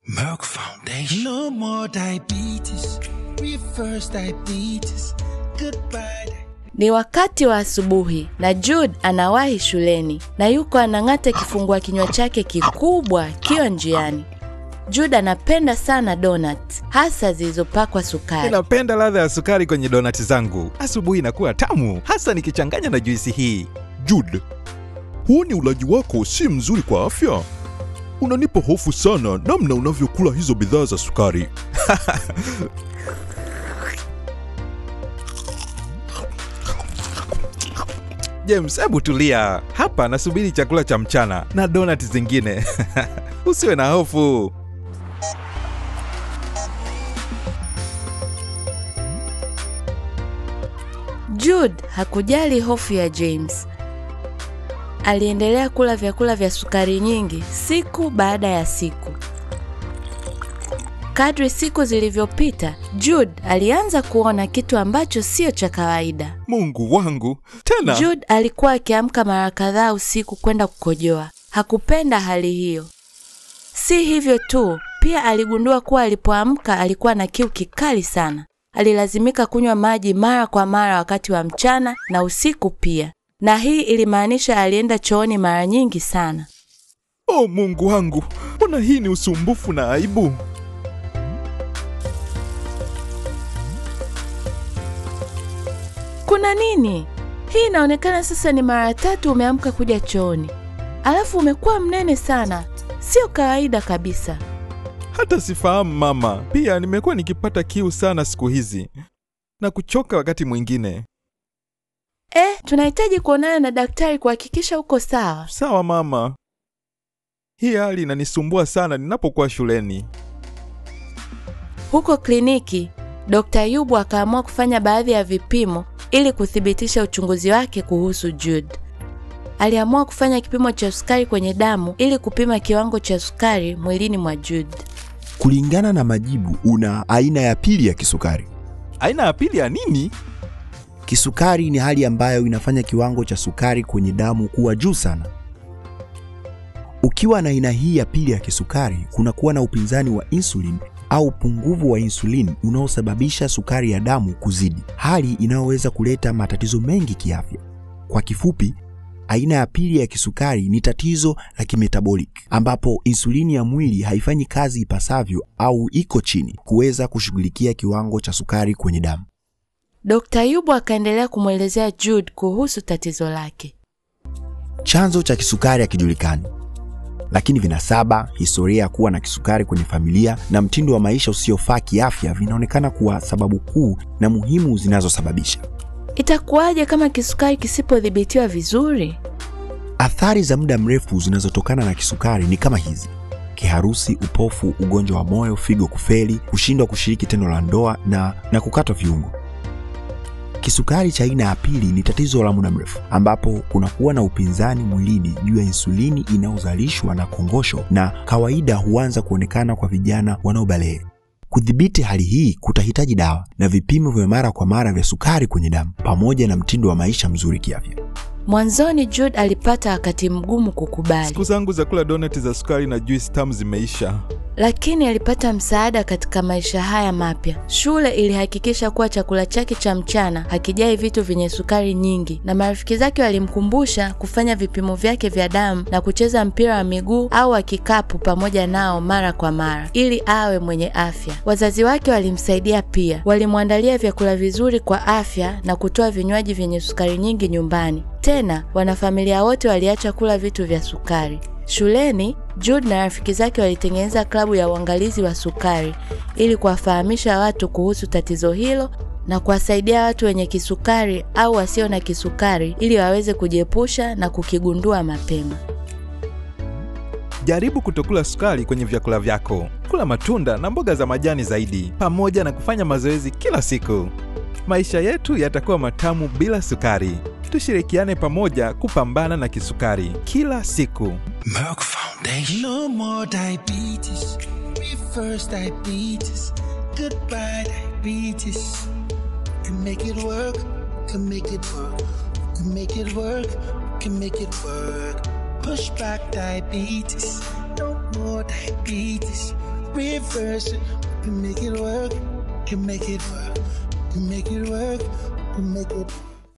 Merck Foundation. No more diabetes. Reverse diabetes. Goodbye. Ni wakati wa asubuhi na Jude anawahi shuleni na yuko anang'ata kifungua kinywa chake kikubwa kio njiani. Jude anapenda sana donuts, hasa zilizopakwa sukari. Ninapenda ladha ya sukari kwenye donuts zangu. Asubuhi inakuwa tamu, hasa nikichanganya na juisi hii. Jude, huu ni ulaji wako si mzuri kwa afya. Unanipa hofu sana namna unavyokula hizo bidhaa za sukari. James, hebu tulia. Hapa nasubiri chakula cha mchana na donuts zingine. Usiwe na hofu. Jude hakujali hofu ya James. Aliendelea kula vyakula vya sukari nyingi siku baada ya siku. Kadri siku zilivyopita, Jude alianza kuona kitu ambacho sio cha kawaida. Mungu wangu, tena. Jude alikuwa akiamka mara kadhaa usiku kwenda kukojoa. Hakupenda hali hiyo. Si hivyo tu, pia aligundua kuwa alipoamka alikuwa na kiu kikali sana. Alilazimika kunywa maji mara kwa mara wakati wa mchana na usiku pia. Na hii ilimaanisha alienda chooni mara nyingi sana. Oh Mungu wangu, mbona hii ni usumbufu na aibu? Kuna nini? Hii inaonekana sasa ni mara 3 umeamka kuja chooni. Alafu umekuwa mnene sana. Sio kawaida kabisa. Hata sifahamu mama. Pia nimekuwa nikipata kiu sana siku hizi na kuchoka wakati mwingine. Tunahitaji kuonana na daktari kuhakikisha uko sawa. Sawa mama. Hii hali inanisumbua sana ninapokuwa shuleni. Huko kliniki, Dr. Yubu akaamua kufanya baadhi ya vipimo ili kuthibitisha uchunguzi wake kuhusu Jude. Aliamua kufanya kipimo cha sukari kwenye damu ili kupima kiwango cha sukari mwilini mwa Jude. Kulingana na majibu, una aina ya pili ya kisukari. Aina ya pili ya nini? Kisukari ni hali ambayo inafanya kiwango cha sukari kwenye damu kuwa juu sana. Ukiwa na aina hii ya pili ya kisukari, kunakuwa na upinzani wa insulin au upungufu wa insulin unaosababisha sukari ya damu kuzidi, hali inayoweza kuleta matatizo mengi kiafya. Kwa kifupi, aina ya pili ya kisukari ni tatizo la kimetabolic, ambapo insulini ya mwili haifanyi kazi ipasavyo au iko chini kuweza kushughulikia kiwango cha sukari kwenye damu. Dr. Yubu akaendelea kumwelezea Jude kuhusu tatizo lake. Chanzo cha kisukari hakijulikani, lakini vinasaba, historia ya kuwa na kisukari kwenye familia na mtindo wa maisha usiofaa kiafya vinaonekana kuwa sababu kuu na muhimu zinazosababisha. Itakuwaje kama kisukari kisipodhibitiwa vizuri? Athari za muda mrefu zinazotokana na kisukari ni kama hizi: kiharusi, upofu, ugonjwa wa moyo, figo kufeli, kushindwa kushiriki tendo la ndoa na kukatwa viungo. Kisukari cha aina ya pili ni tatizo la muda mrefu, ambapo kunakuwa na upinzani mwilini juu ya insulini inayozalishwa na kongosho, na kawaida huanza kuonekana kwa vijana wanaobalehe. Kudhibiti hali hii kutahitaji dawa na vipimo vya mara kwa mara vya sukari kwenye damu pamoja na mtindo wa maisha mzuri kiafya. Mwanzoni Jude alipata wakati mgumu kukubali. Siku zangu za kula donuts za sukari na juice tamu zimeisha. Lakini alipata msaada katika maisha haya mapya. Shule ilihakikisha kuwa chakula chake cha mchana hakijai vitu vyenye sukari nyingi, na marafiki zake walimkumbusha kufanya vipimo vyake vya damu na kucheza mpira wa miguu au wa kikapu pamoja nao mara kwa mara ili awe mwenye afya. Wazazi wake walimsaidia pia. Walimwandalia vyakula vizuri kwa afya na kutoa vinywaji vyenye sukari nyingi nyumbani. Tena wanafamilia wote waliacha kula vitu vya sukari. Shuleni, Jude na rafiki zake walitengeneza klabu ya uangalizi wa sukari ili kuwafahamisha watu kuhusu tatizo hilo na kuwasaidia watu wenye kisukari au wasio na kisukari ili waweze kujiepusha na kukigundua mapema. Jaribu kutokula sukari kwenye vyakula vyako. Kula matunda na mboga za majani zaidi, pamoja na kufanya mazoezi kila siku. Maisha yetu yatakuwa matamu bila sukari. Tushirikiane pamoja kupambana na kisukari kila siku. Merck Foundation. No more diabetes. Reverse diabetes. Goodbye diabetes. Can make it work. Can make it work. Can make it work. Can make it work. Push back diabetes. No more diabetes. reverse it. We can make it work, can make it work, can make it work, can make it